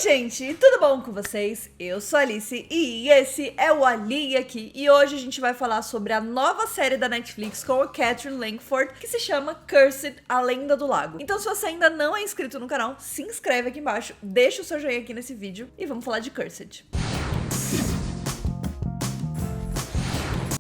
Gente, tudo bom com vocês? Eu sou a Alice e esse é o Ali aqui. E hoje a gente vai falar sobre a nova série da Netflix com a Catherine Langford, que se chama Cursed, A Lenda do Lago. Então se você ainda não é inscrito no canal, se inscreve aqui embaixo, deixa o seu joinha aqui nesse vídeo e vamos falar de Cursed.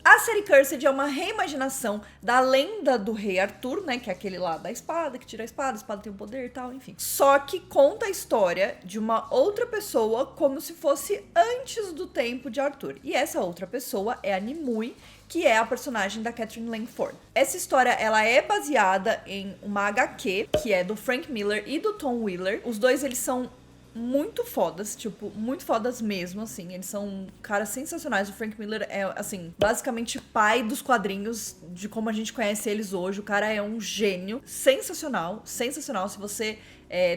A série Cursed é uma reimaginação da lenda do rei Arthur, né, que é aquele lá da espada, que tira a espada tem o poder e tal, enfim. Só que conta a história de uma outra pessoa como se fosse antes do tempo de Arthur. E essa outra pessoa é a Nimue, que é a personagem da Catherine Langford. Essa história, ela é baseada em uma HQ, que é do Frank Miller e do Tom Wheeler. Os dois, eles são muito fodas, tipo, muito fodas mesmo, assim. Eles são caras sensacionais. O Frank Miller é, assim, basicamente pai dos quadrinhos, de como a gente conhece eles hoje. O cara é um gênio. Sensacional, sensacional. Se você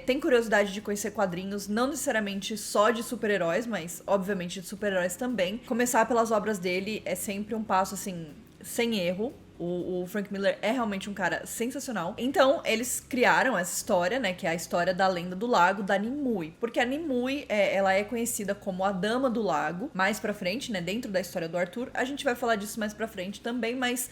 tem curiosidade de conhecer quadrinhos, não necessariamente só de super-heróis, mas, obviamente, de super-heróis também, começar pelas obras dele é sempre um passo, assim, sem erro. O Frank Miller é realmente um cara sensacional. Então, eles criaram essa história, né? Que é a história da lenda do lago da Nimue. Porque a Nimue, ela é conhecida como a Dama do Lago. Mais pra frente, né? Dentro da história do Arthur. A gente vai falar disso mais pra frente também. Mas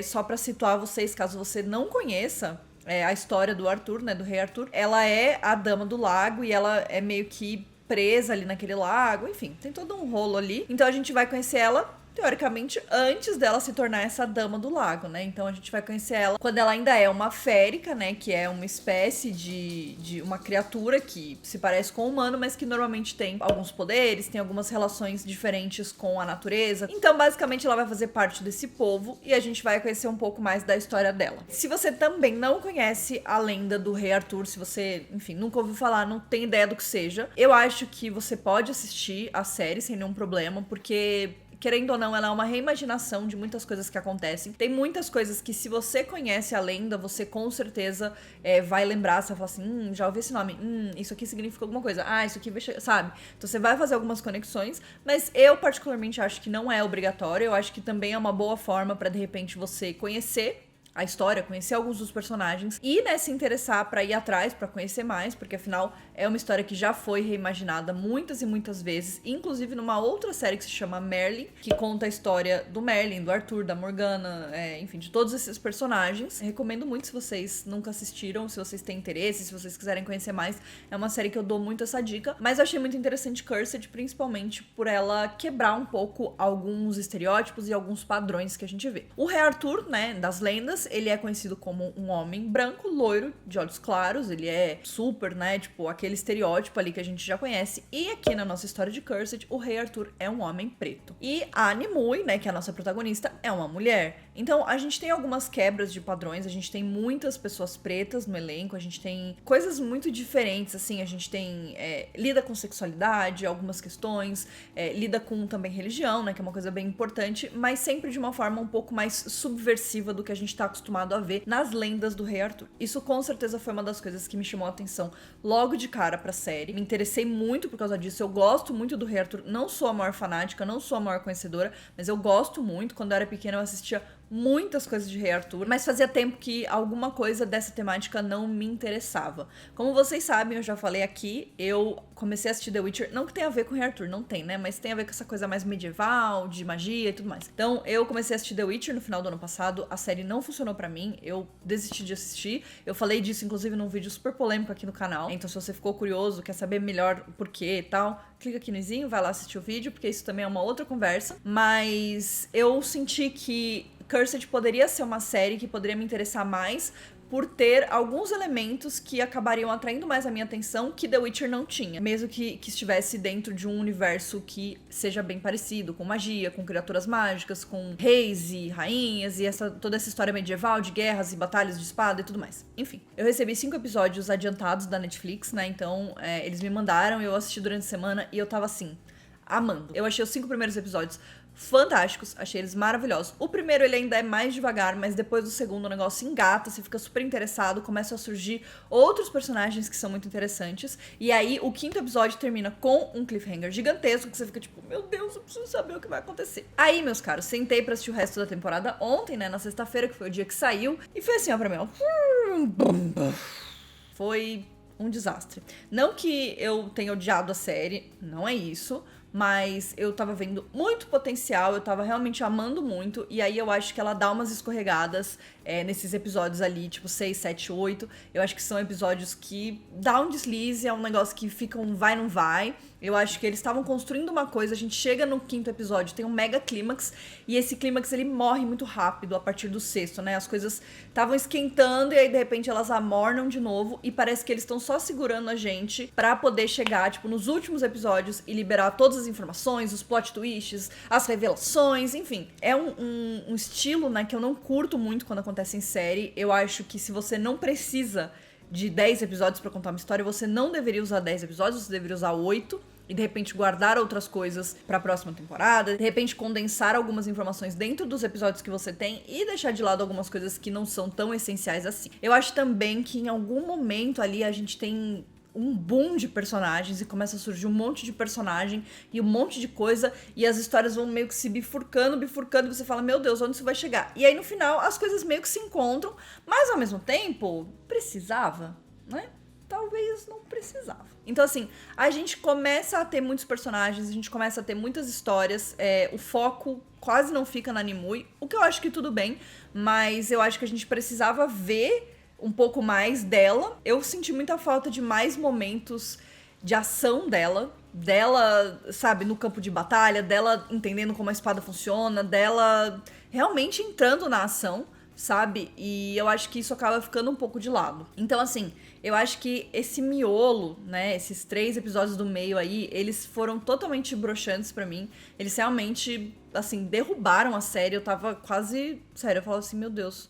só pra situar vocês, caso você não conheça a história do Arthur, né? Do rei Arthur. Ela é a Dama do Lago e ela é meio que presa ali naquele lago. Enfim, tem todo um rolo ali. Então, a gente vai conhecer ela teoricamente, antes dela se tornar essa Dama do Lago, né? Então a gente vai conhecer ela quando ela ainda é uma férica, né? Que é uma espécie de uma criatura que se parece com o humano, mas que normalmente tem alguns poderes, tem algumas relações diferentes com a natureza. Então, basicamente, ela vai fazer parte desse povo e a gente vai conhecer um pouco mais da história dela. Se você também não conhece a lenda do rei Arthur, se você, enfim, nunca ouviu falar, não tem ideia do que seja, eu acho que você pode assistir a série sem nenhum problema, porque querendo ou não, ela é uma reimaginação de muitas coisas que acontecem. Tem muitas coisas que, se você conhece a lenda, você com certeza vai lembrar. Você vai falar assim, já ouvi esse nome. Isso aqui significa alguma coisa. Isso aqui, sabe? Então você vai fazer algumas conexões, mas eu particularmente acho que não é obrigatório. Eu acho que também é uma boa forma para, de repente, você conhecer a história, conhecer alguns dos personagens e, né, se interessar pra ir atrás, pra conhecer mais, porque afinal é uma história que já foi reimaginada muitas e muitas vezes, inclusive numa outra série que se chama Merlin, que conta a história do Merlin, do Arthur, da Morgana, enfim, de todos esses personagens. Recomendo muito se vocês nunca assistiram, se vocês têm interesse, se vocês quiserem conhecer mais. É uma série que eu dou muito essa dica, mas eu achei muito interessante Cursed, principalmente por ela quebrar um pouco alguns estereótipos e alguns padrões que a gente vê. O rei Arthur, né, das lendas, ele é conhecido como um homem branco, loiro, de olhos claros. Ele é super, né, tipo, aquele estereótipo ali que a gente já conhece. E aqui na nossa história de Cursed, o rei Arthur é um homem preto. E a Nimue, né, que é a nossa protagonista, é uma mulher. Então, a gente tem algumas quebras de padrões, a gente tem muitas pessoas pretas no elenco, a gente tem coisas muito diferentes, assim, a gente tem, lida com sexualidade, algumas questões, lida com também religião, né, que é uma coisa bem importante, mas sempre de uma forma um pouco mais subversiva do que a gente tá acostumado a ver nas lendas do rei Arthur. Isso com certeza foi uma das coisas que me chamou a atenção logo de cara pra série. Me interessei muito por causa disso. Eu gosto muito do rei Arthur. Não sou a maior fanática, não sou a maior conhecedora, mas eu gosto muito. Quando eu era pequena eu assistia muitas coisas de rei Arthur, mas fazia tempo que alguma coisa dessa temática não me interessava. Como vocês sabem, eu já falei aqui, eu comecei a assistir The Witcher, não que tenha a ver com rei Arthur, não tem, né, mas tem a ver com essa coisa mais medieval, de magia e tudo mais. Então, eu comecei a assistir The Witcher no final do ano passado, a série não funcionou pra mim, eu desisti de assistir, eu falei disso, inclusive, num vídeo super polêmico aqui no canal, então se você ficou curioso, quer saber melhor o porquê e tal, clica aqui no izinho, vai lá assistir o vídeo, porque isso também é uma outra conversa, mas eu senti que Cursed poderia ser uma série que poderia me interessar mais por ter alguns elementos que acabariam atraindo mais a minha atenção que The Witcher não tinha. Mesmo que estivesse dentro de um universo que seja bem parecido, com magia, com criaturas mágicas, com reis e rainhas e toda essa história medieval de guerras e batalhas de espada e tudo mais. Enfim, eu recebi 5 episódios adiantados da Netflix, né? Então, eles me mandaram, eu assisti durante a semana e eu tava assim, amando. Eu achei os 5 primeiros episódios fantásticos, achei eles maravilhosos. O primeiro ele ainda é mais devagar, mas depois do segundo o negócio engata, você fica super interessado, começam a surgir outros personagens que são muito interessantes, e aí o 5º episódio termina com um cliffhanger gigantesco, que você fica tipo, meu Deus, eu preciso saber o que vai acontecer. Aí, meus caros, sentei pra assistir o resto da temporada ontem, né, na sexta-feira, que foi o dia que saiu, e foi assim, ó, pra mim, ó. Foi um desastre. Não que eu tenha odiado a série, não é isso, mas eu tava vendo muito potencial, eu tava realmente amando muito, e aí eu acho que ela dá umas escorregadas nesses episódios ali, tipo 6, 7, 8. Eu acho que são episódios que dá um deslize, é um negócio que fica um vai, não vai. Eu acho que eles estavam construindo uma coisa, a gente chega no 5º episódio, tem um mega clímax, e esse clímax ele morre muito rápido a partir do 6º, né? As coisas estavam esquentando e aí de repente elas amornam de novo e parece que eles estão só segurando a gente pra poder chegar, tipo, nos últimos episódios e liberar todas as informações, os plot twists, as revelações, enfim. É um estilo, né, que eu não curto muito quando acontece em série. Eu acho que se você não precisa de 10 episódios pra contar uma história, você não deveria usar 10 episódios, você deveria usar 8. E de repente guardar outras coisas pra próxima temporada, de repente condensar algumas informações dentro dos episódios que você tem e deixar de lado algumas coisas que não são tão essenciais assim. Eu acho também que em algum momento ali a gente tem um boom de personagens e começa a surgir um monte de personagem e um monte de coisa e as histórias vão meio que se bifurcando e você fala, meu Deus, onde isso vai chegar? E aí no final as coisas meio que se encontram, mas ao mesmo tempo precisava, né? Talvez não precisava. Então, assim, a gente começa a ter muitos personagens, a gente começa a ter muitas histórias, o foco quase não fica na Nimue, o que eu acho que tudo bem, mas eu acho que a gente precisava ver um pouco mais dela. Eu senti muita falta de mais momentos de ação dela, sabe, no campo de batalha, dela entendendo como a espada funciona, dela realmente entrando na ação, sabe? E eu acho que isso acaba ficando um pouco de lado. Então, assim, eu acho que esse miolo, né, esses 3 episódios do meio aí, eles foram totalmente broxantes pra mim. Eles realmente, assim, derrubaram a série. Eu tava quase... Sério, eu falava assim, meu Deus,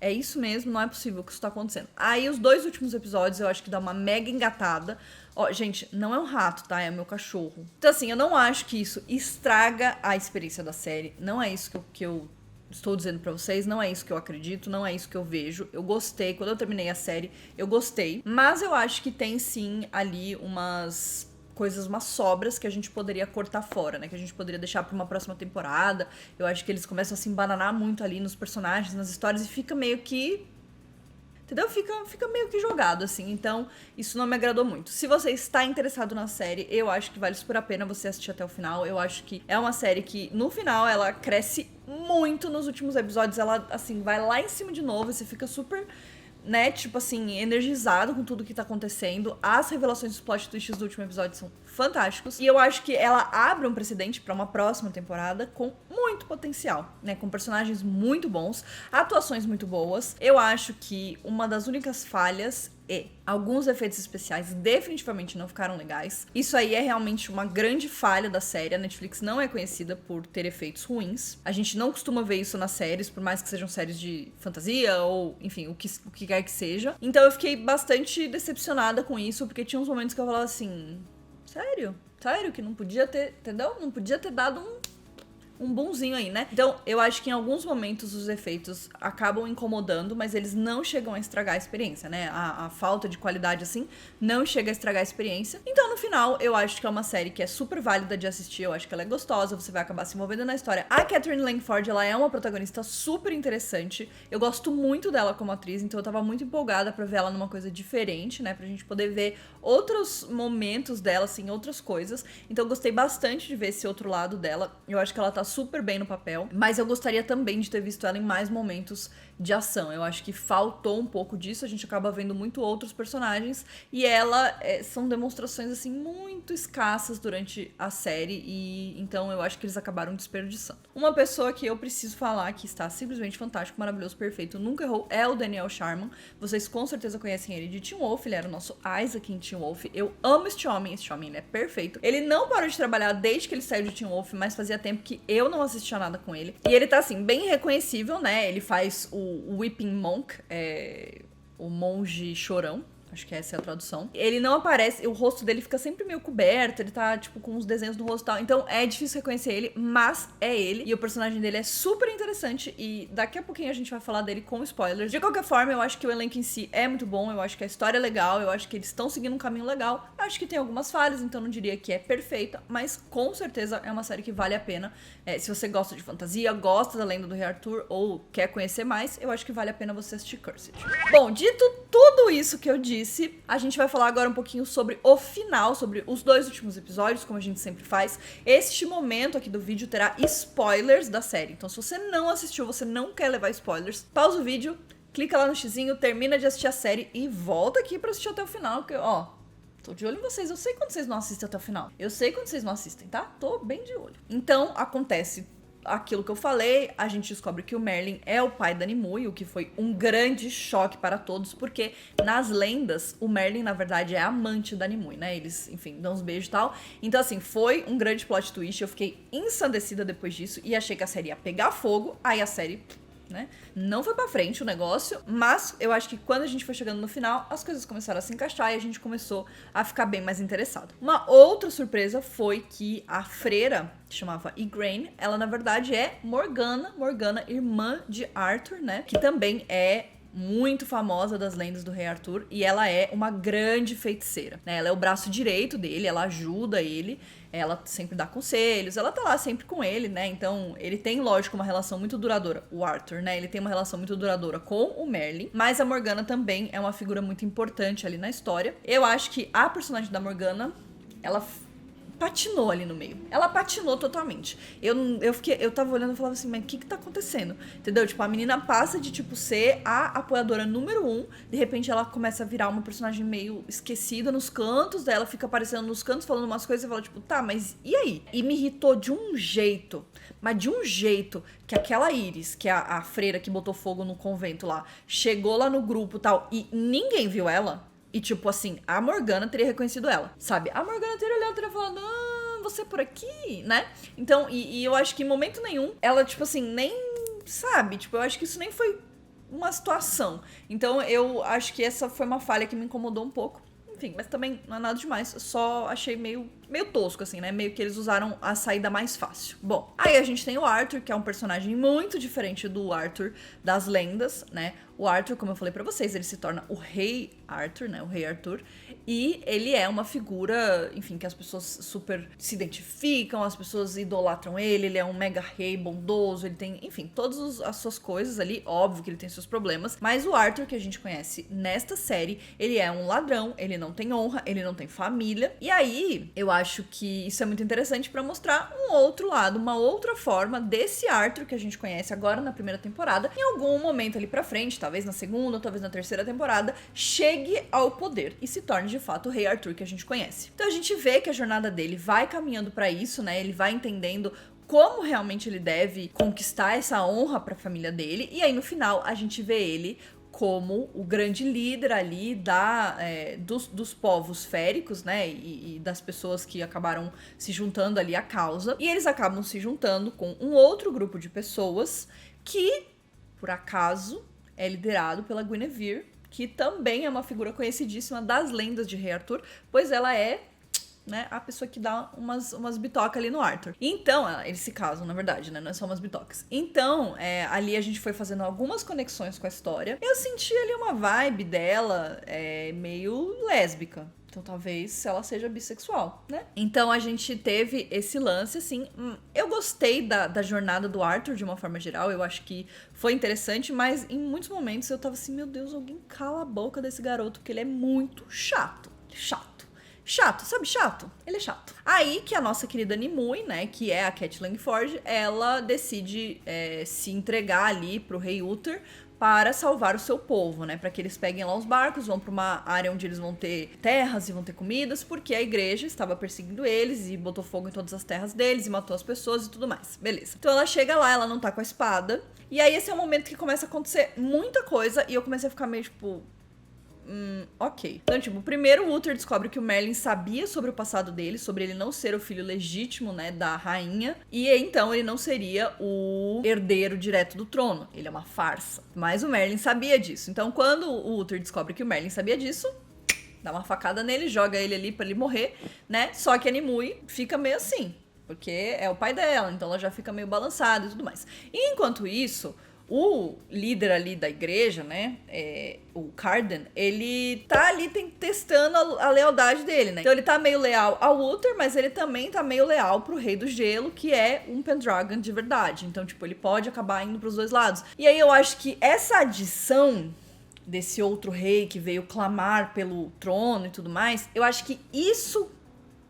é isso mesmo, não é possível que isso tá acontecendo. Aí, os 2 últimos episódios, eu acho que dá uma mega engatada. Ó, gente, não é um rato, tá? É o meu cachorro. Então, assim, eu não acho que isso estraga a experiência da série. Não é isso que eu estou dizendo pra vocês, não é isso que eu acredito, não é isso que eu vejo. Eu gostei, quando eu terminei a série, eu gostei. Mas eu acho que tem sim ali umas coisas, umas sobras que a gente poderia cortar fora, né? Que a gente poderia deixar pra uma próxima temporada. Eu acho que eles começam a se embananar muito ali nos personagens, nas histórias, e fica meio que... Entendeu? Fica meio que jogado, assim. Então, isso não me agradou muito. Se você está interessado na série, eu acho que vale super a pena você assistir até o final. Eu acho que é uma série que, no final, ela cresce muito nos últimos episódios. Ela, assim, vai lá em cima de novo e você fica super, né, tipo assim, energizado com tudo que tá acontecendo. As revelações dos plot twists do último episódio são fantásticos. E eu acho que ela abre um precedente pra uma próxima temporada com muito potencial, né? Com personagens muito bons, atuações muito boas. Eu acho que uma das únicas falhas é alguns efeitos especiais definitivamente não ficaram legais. Isso aí é realmente uma grande falha da série. A Netflix não é conhecida por ter efeitos ruins. A gente não costuma ver isso nas séries, por mais que sejam séries de fantasia ou, enfim, o que quer que seja. Então eu fiquei bastante decepcionada com isso, porque tinha uns momentos que eu falava assim... Sério? Sério que não podia ter, entendeu? Não podia ter dado um bonzinho aí, né? Então, eu acho que em alguns momentos os efeitos acabam incomodando, mas eles não chegam a estragar a experiência, né? A falta de qualidade, assim, não chega a estragar a experiência. Então, no final, eu acho que é uma série que é super válida de assistir, eu acho que ela é gostosa, você vai acabar se envolvendo na história. A Catherine Langford, ela é uma protagonista super interessante, eu gosto muito dela como atriz, então eu tava muito empolgada pra ver ela numa coisa diferente, né? Pra gente poder ver outros momentos dela, assim, outras coisas. Então, eu gostei bastante de ver esse outro lado dela. Eu acho que ela tá super bem no papel, mas eu gostaria também de ter visto ela em mais momentos de ação. Eu acho que faltou um pouco disso, a gente acaba vendo muito outros personagens e ela são demonstrações assim muito escassas durante a série e então eu acho que eles acabaram desperdiçando. Uma pessoa que eu preciso falar que está simplesmente fantástico, maravilhoso, perfeito, nunca errou, é o Daniel Sharman. Vocês com certeza conhecem ele de Teen Wolf, ele era o nosso Isaac em Teen Wolf. Eu amo este homem ele é perfeito. Ele não parou de trabalhar desde que ele saiu de Teen Wolf, mas fazia tempo que eu não assistia nada com ele. E ele tá assim, bem reconhecível, né? Ele faz o Weeping Monk, o monge chorão. Acho que essa é a tradução. Ele não aparece, o rosto dele fica sempre meio coberto, ele tá, tipo, com os desenhos no rosto e tal. Então é difícil reconhecer ele, mas é ele. E o personagem dele é super interessante e daqui a pouquinho a gente vai falar dele com spoilers. De qualquer forma, eu acho que o elenco em si é muito bom, eu acho que a história é legal, eu acho que eles estão seguindo um caminho legal. Eu acho que tem algumas falhas, então não diria que é perfeita, mas com certeza é uma série que vale a pena. Se você gosta de fantasia, gosta da Lenda do Rei Arthur ou quer conhecer mais, eu acho que vale a pena você assistir Cursed. Bom, dito tudo isso que eu disse, disse, a gente vai falar agora um pouquinho sobre o final, sobre os 2 últimos episódios, como a gente sempre faz. Este momento aqui do vídeo terá spoilers da série. Então, se você não assistiu, você não quer levar spoilers, pausa o vídeo, clica lá no xizinho, termina de assistir a série e volta aqui pra assistir até o final, porque, ó, tô de olho em vocês. Eu sei quando vocês não assistem até o final. Eu sei quando vocês não assistem, tá? Tô bem de olho. Então, acontece aquilo que eu falei, a gente descobre que o Merlin é o pai da Nimue, o que foi um grande choque para todos, porque nas lendas, o Merlin, na verdade, é amante da Nimue, né? Eles, enfim, dão uns beijos e tal. Então, assim, foi um grande plot twist. Eu fiquei ensandecida depois disso e achei que a série ia pegar fogo. Aí a série, né, não foi pra frente o negócio, mas eu acho que quando a gente foi chegando no final, as coisas começaram a se encaixar e a gente começou a ficar bem mais interessado. Uma outra surpresa foi que a freira, que chamava Igraine, ela na verdade é Morgana, irmã de Arthur, né, que também é muito famosa das lendas do Rei Arthur, e ela é uma grande feiticeira, né? Ela é o braço direito dele, ela ajuda ele, ela sempre dá conselhos, ela tá lá sempre com ele, né? Então, ele tem, lógico, uma relação muito duradoura, o Arthur, né? Ele tem uma relação muito duradoura com o Merlin, mas a Morgana também é uma figura muito importante ali na história. Eu acho que a personagem da Morgana, ela patinou ali no meio. Ela patinou totalmente. Eu tava olhando e falava assim, mas o que tá acontecendo? Entendeu? Tipo, a menina passa de, tipo, ser a apoiadora número 1, de repente ela começa a virar uma personagem meio esquecida nos cantos, daí ela fica aparecendo nos cantos, falando umas coisas e fala, tipo, tá, mas e aí? E me irritou de um jeito, mas de um jeito, que aquela Iris, que é a freira que botou fogo no convento lá, chegou lá no grupo e tal, e ninguém viu ela. E, tipo assim, a Morgana teria reconhecido ela, sabe? A Morgana teria olhado e teria falado, você por aqui, né? Então, e eu acho que em momento nenhum, ela, tipo assim, nem, sabe? Tipo, eu acho que isso nem foi uma situação. Então, eu acho que essa foi uma falha que me incomodou um pouco. Enfim, mas também não é nada demais, eu só achei meio tosco, assim, né? Meio que eles usaram a saída mais fácil. Bom, aí a gente tem o Arthur, que é um personagem muito diferente do Arthur das lendas, né? O Arthur, como eu falei pra vocês, ele se torna o Rei Arthur, né? O Rei Arthur. E ele é uma figura, enfim, que as pessoas super se identificam, as pessoas idolatram ele é um mega rei bondoso, ele tem, enfim, todas as suas coisas ali, óbvio que ele tem seus problemas, mas o Arthur que a gente conhece nesta série, ele é um ladrão, ele não tem honra, ele não tem família, e aí eu acho que isso é muito interessante pra mostrar um outro lado, uma outra forma desse Arthur que a gente conhece agora na primeira temporada, em algum momento ali pra frente, talvez na segunda, ou talvez na terceira temporada, chegue ao poder e se torne de fato o Rei Arthur que a gente conhece. Então a gente vê que a jornada dele vai caminhando pra isso, né? Ele vai entendendo como realmente ele deve conquistar essa honra pra família dele, e aí no final a gente vê ele como o grande líder ali dos povos féricos, né, e das pessoas que acabaram se juntando ali à causa, e eles acabam se juntando com um outro grupo de pessoas que, por acaso, é liderado pela Guinevere, que também é uma figura conhecidíssima das lendas de Rei Arthur, pois ela é, né, a pessoa que dá umas bitocas ali no Arthur. Então, eles se casam, na verdade, né, não é só umas bitocas. Então, ali a gente foi fazendo algumas conexões com a história. Eu senti ali uma vibe dela meio lésbica. Então, talvez ela seja bissexual, né? Então, a gente teve esse lance, assim. Eu gostei da jornada do Arthur, de uma forma geral. Eu acho que foi interessante, mas em muitos momentos eu tava assim, meu Deus, alguém cala a boca desse garoto, porque ele é muito chato. Chato, sabe chato? Ele é chato. Aí que a nossa querida Nimue, né, que é a Cat Langford, ela decide se entregar ali pro Rei Uther para salvar o seu povo, né? Para que eles peguem lá os barcos, vão para uma área onde eles vão ter terras e vão ter comidas, porque a igreja estava perseguindo eles e botou fogo em todas as terras deles e matou as pessoas e tudo mais. Beleza. Então ela chega lá, ela não tá com a espada. E aí esse é o momento que começa a acontecer muita coisa e eu comecei a ficar meio tipo, ok. Então, tipo, primeiro o Uther descobre que o Merlin sabia sobre o passado dele, sobre ele não ser o filho legítimo, né, da rainha, e então ele não seria o herdeiro direto do trono. Ele é uma farsa. Mas o Merlin sabia disso. Então, quando o Uther descobre que o Merlin sabia disso, dá uma facada nele, joga ele ali pra ele morrer, né? Só que a Nimue fica meio assim, porque é o pai dela, então ela já fica meio balançada e tudo mais. E enquanto isso, o líder ali da igreja, né, o Cardan, ele tá ali testando a lealdade dele, né? Então ele tá meio leal ao Uther, mas ele também tá meio leal pro Rei do Gelo, que é um Pendragon de verdade. Então, tipo, ele pode acabar indo pros dois lados. E aí eu acho que essa adição desse outro rei que veio clamar pelo trono e tudo mais, eu acho que isso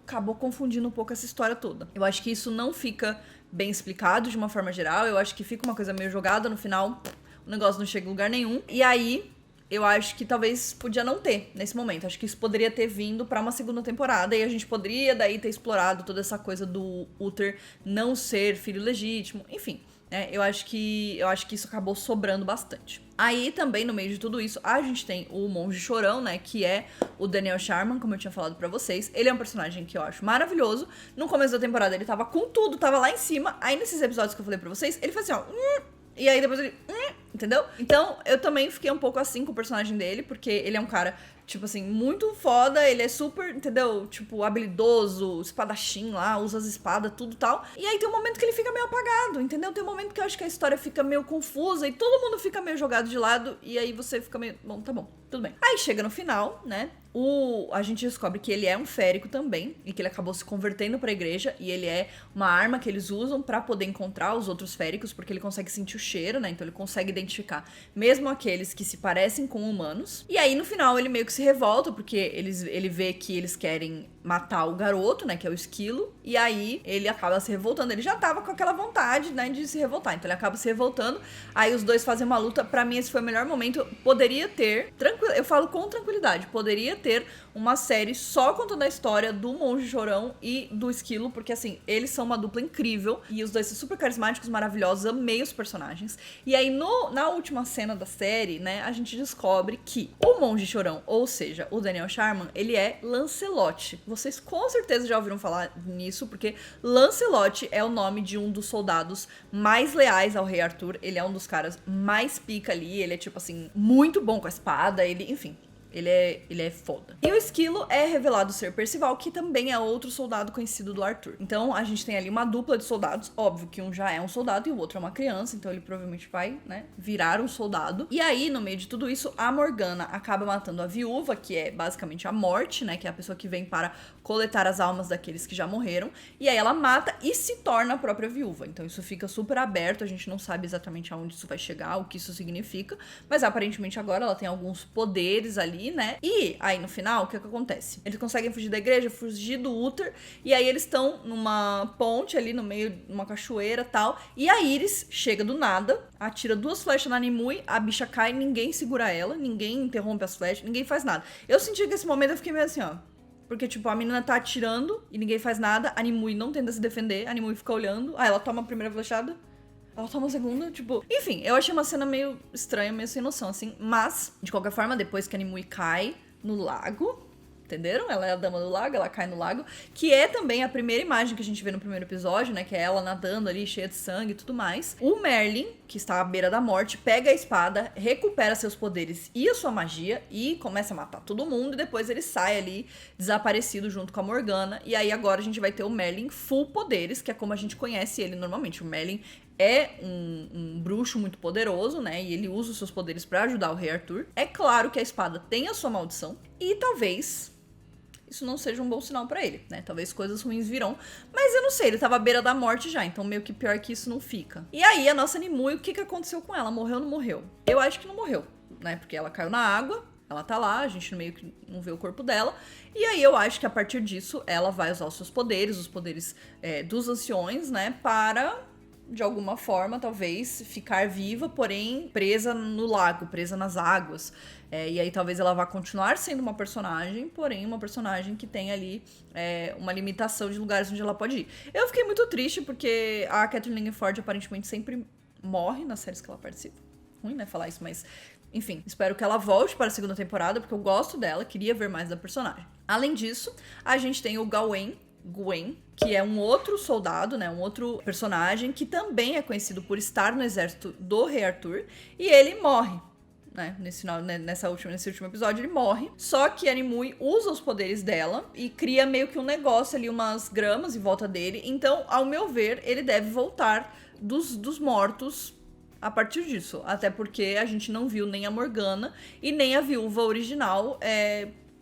acabou confundindo um pouco essa história toda. Eu acho que isso não fica bem explicado de uma forma geral, eu acho que fica uma coisa meio jogada no final, o negócio não chega em lugar nenhum. E aí, eu acho que talvez podia não ter nesse momento. Acho que isso poderia ter vindo pra uma segunda temporada e a gente poderia daí ter explorado toda essa coisa do Uther não ser filho legítimo, enfim. Eu acho que isso acabou sobrando bastante. Aí também, no meio de tudo isso, a gente tem o Monge Chorão, né, que é o Daniel Sharman, como eu tinha falado pra vocês. Ele é um personagem que eu acho maravilhoso. No começo da temporada ele tava com tudo, tava lá em cima. Aí nesses episódios que eu falei pra vocês, ele faz assim, ó... E aí depois ele... entendeu? Então, eu também fiquei um pouco assim com o personagem dele, porque ele é um cara, tipo assim, muito foda, ele é super, entendeu? Tipo, habilidoso, espadachim lá, usa as espadas, tudo tal. E aí tem um momento que ele fica meio apagado, entendeu? Tem um momento que eu acho que a história fica meio confusa e todo mundo fica meio jogado de lado, e aí você fica meio... Bom, tá bom, tudo bem. Aí chega no final, né? A gente descobre que ele é um férico também, e que ele acabou se convertendo pra igreja, e ele é uma arma que eles usam pra poder encontrar os outros féricos, porque ele consegue sentir o cheiro, né? Então ele consegue identificar mesmo aqueles que se parecem com humanos. E aí no final ele meio que se revolta, porque ele vê que eles querem matar o garoto, né, que é o Esquilo, e aí ele acaba se revoltando. Ele já tava com aquela vontade, né, de se revoltar, então ele acaba se revoltando. Aí os dois fazem uma luta. Pra mim esse foi o melhor momento. Poderia ter, eu falo com tranquilidade, poderia ter uma série só contando a história do Monge Chorão e do Esquilo, porque assim, eles são uma dupla incrível, e os dois são super carismáticos, maravilhosos, amei os personagens. E aí na última cena da série, né, a gente descobre que o Monge Chorão, ou seja, o Daniel Sharman, ele é Lancelot. Vocês com certeza já ouviram falar nisso, porque Lancelot é o nome de um dos soldados mais leais ao rei Arthur. Ele é um dos caras mais pica ali, ele é tipo assim, muito bom com a espada, enfim... Ele é foda. E o Esquilo é revelado ser Percival, que também é outro soldado conhecido do Arthur. Então, a gente tem ali uma dupla de soldados. Óbvio que um já é um soldado e o outro é uma criança, então ele provavelmente vai, né, virar um soldado. E aí, no meio de tudo isso, a Morgana acaba matando a viúva, que é basicamente a morte, né, que é a pessoa que vem para coletar as almas daqueles que já morreram. E aí ela mata e se torna a própria viúva. Então isso fica super aberto, a gente não sabe exatamente aonde isso vai chegar, o que isso significa. Mas aparentemente agora ela tem alguns poderes ali, né? E aí no final, o que acontece? Eles conseguem fugir da igreja, fugir do Uther, e aí eles estão numa ponte ali no meio de uma cachoeira e tal, e a Iris chega do nada, atira 2 flechas na Nimue, a bicha cai, ninguém segura ela, ninguém interrompe as flechas, ninguém faz nada. Eu senti que nesse momento eu fiquei meio assim, ó, porque, tipo, a menina tá atirando e ninguém faz nada, a Nimue não tenta se defender, a Nimue fica olhando, aí ela toma a primeira flechada, ela toma a segunda, tipo... Enfim, eu achei uma cena meio estranha, meio sem noção, assim. Mas, de qualquer forma, depois que a Nimue cai no lago... Entenderam? Ela é a dama do lago, ela cai no lago. Que é também a primeira imagem que a gente vê no primeiro episódio, né? Que é ela nadando ali, cheia de sangue e tudo mais. O Merlin, que está à beira da morte, pega a espada, recupera seus poderes e a sua magia e começa a matar todo mundo. E depois ele sai ali, desaparecido junto com a Morgana. E aí agora a gente vai ter o Merlin full poderes, que é como a gente conhece ele normalmente. O Merlin é um bruxo muito poderoso, né? E ele usa os seus poderes pra ajudar o rei Arthur. É claro que a espada tem a sua maldição. E talvez isso não seja um bom sinal pra ele, né? Talvez coisas ruins virão. Mas eu não sei, ele tava à beira da morte já. Então meio que pior que isso não fica. E aí a nossa Nimue, o que aconteceu com ela? Morreu ou não morreu? Eu acho que não morreu, né? Porque ela caiu na água. Ela tá lá, a gente meio que não vê o corpo dela. E aí eu acho que a partir disso ela vai usar os seus poderes, os poderes dos anciões, né? Para... de alguma forma, talvez, ficar viva, porém presa no lago, presa nas águas. E aí talvez ela vá continuar sendo uma personagem, porém uma personagem que tem ali uma limitação de lugares onde ela pode ir. Eu fiquei muito triste porque a Catherine Langford aparentemente sempre morre nas séries que ela participa. Ruim, né, falar isso, mas... Enfim, espero que ela volte para a segunda temporada, porque eu gosto dela, queria ver mais da personagem. Além disso, a gente tem o Gwen, que é um outro soldado, né, um outro personagem que também é conhecido por estar no exército do rei Arthur, e ele morre, né, nesse último episódio ele morre, só que a Nimue usa os poderes dela e cria meio que um negócio ali, umas gramas em volta dele, então, ao meu ver, ele deve voltar dos mortos a partir disso, até porque a gente não viu nem a Morgana e nem a viúva original,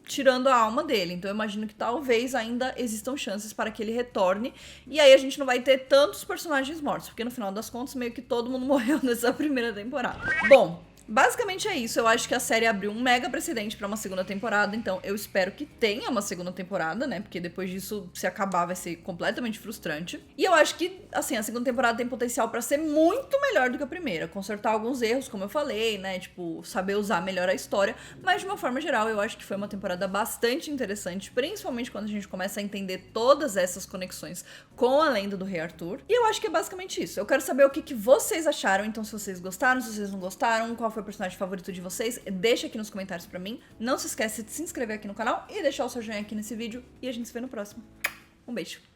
tirando a alma dele. Então eu imagino que talvez ainda existam chances para que ele retorne. E aí a gente não vai ter tantos personagens mortos, porque no final das contas meio que todo mundo morreu nessa primeira temporada. Bom, Basicamente é isso, eu acho que a série abriu um mega precedente pra uma segunda temporada, então eu espero que tenha uma segunda temporada, né, porque depois disso, se acabar, vai ser completamente frustrante. E eu acho que, assim, a segunda temporada tem potencial pra ser muito melhor do que a primeira, consertar alguns erros, como eu falei, né, tipo, saber usar melhor a história, mas de uma forma geral, eu acho que foi uma temporada bastante interessante, principalmente quando a gente começa a entender todas essas conexões com a lenda do Rei Arthur. E eu acho que é basicamente isso. Eu quero saber o que vocês acharam, então se vocês gostaram, se vocês não gostaram, qual foi o personagem favorito de vocês, deixa aqui nos comentários pra mim. Não se esquece de se inscrever aqui no canal e deixar o seu joinha aqui nesse vídeo. E a gente se vê no próximo. Um beijo!